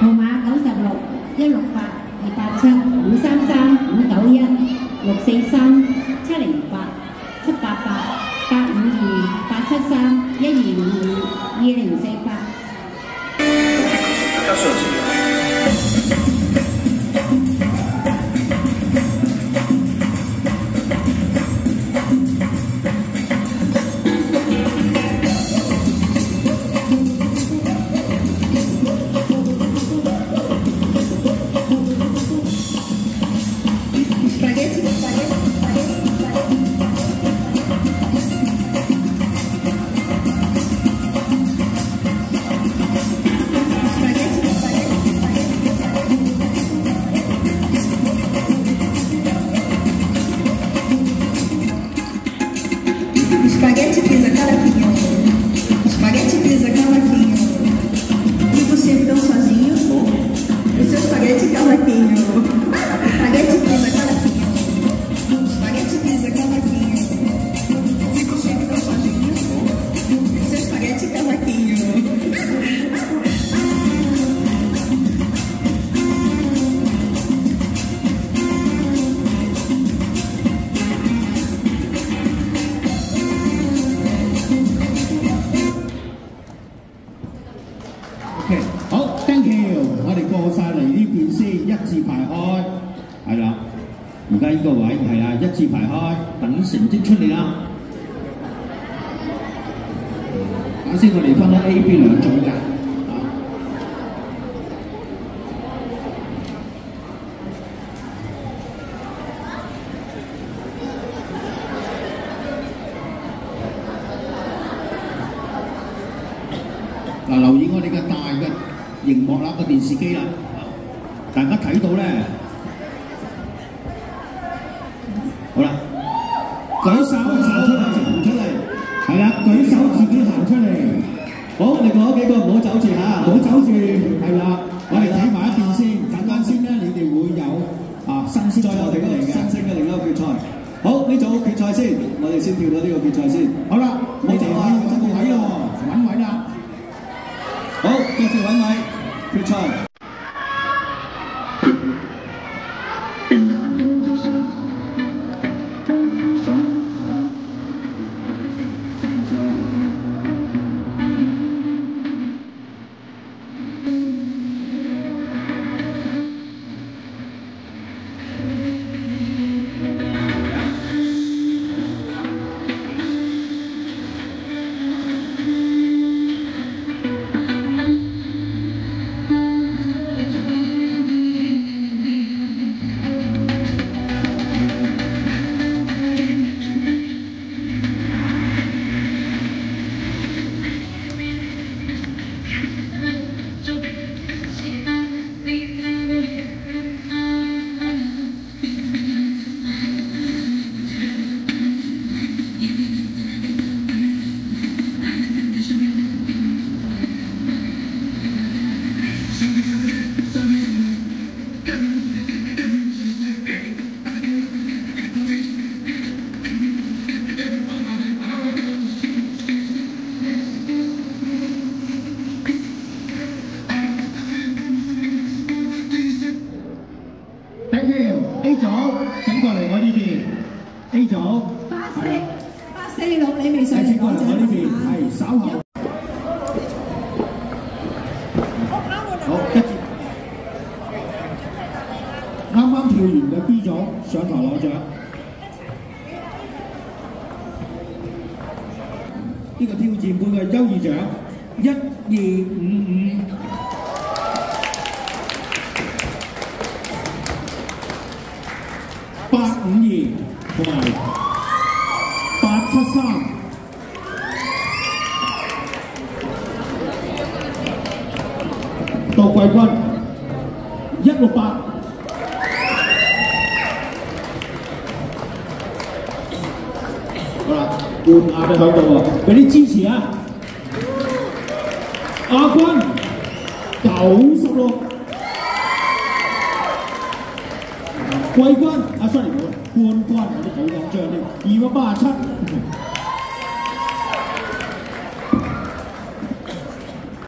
號碼96163705928385287312522048。加上時。Espaguete pizza calaquinho. Espaguete pizza calaquinho. E você então sozinho? O seu espaguete calaquinho. Espaguete pizza calaquinho. Espaguete pizza calaquinho. E você então sozinho? O seu espaguete calaquinho. OK， 好 ，thank you， 我哋過晒嚟呢邊先，一字排開，係啦。而家呢個位係啦，一字排開，等成績出嚟啦。啱先我哋分咗 A、B 兩組㗎。嗱，留意我哋嘅大嘅熒幕啦，個電視機啦，大家睇到咧，好啦，舉手行出嚟，行出嚟，係啦，舉手自己行出嚟。好，你講幾個唔好走住嚇，唔好走住，係啦，我哋睇埋一邊先，陣間先咧，你哋會有新鮮再有新鮮嘅另一個決賽。好，呢組決賽先，我哋先跳到呢個決賽先。好啦，你哋可以揾個位咯，揾位啦。好，各自揾位，決賽。A 組請過嚟我呢邊 ，A 組846你未上嚟講獎我呢邊係稍後。好，啱啱跳完嘅 B 組上台攞獎。呢個挑戰杯嘅優異獎1255。852同埋873，到季軍168。好啦，換亞嘅響度喎，俾啲支持啊！亞軍96。季軍sorry，冠軍有啲好緊張添，287。